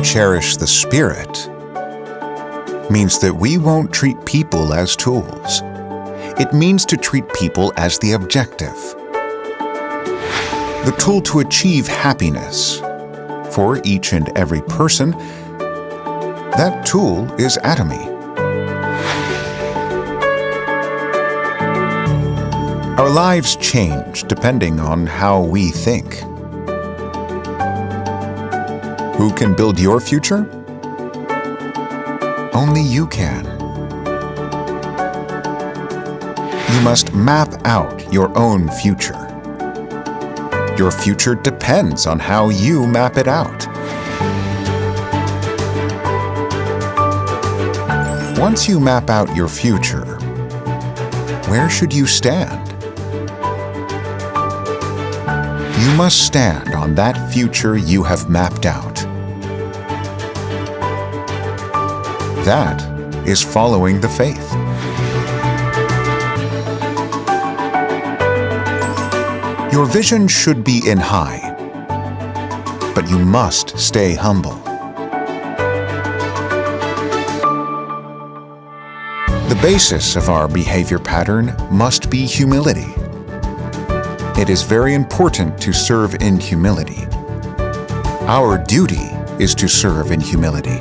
cherish the spirit means that we won't treat people as tools. It means to treat people as the objective, the tool to achieve happiness. For each and every person, that tool is Atomy. Our lives change depending on how we think. Who can build your future? Only you can. You must map out your own future. Your future depends on how you map it out. Once you map out your future, where should you stand? You must stand on that future you have mapped out. That is following the faith. Your vision should be in high, but you must stay humble. The basis of our behavior pattern must be humility. It is very important to serve in humility. Our duty is to serve in humility.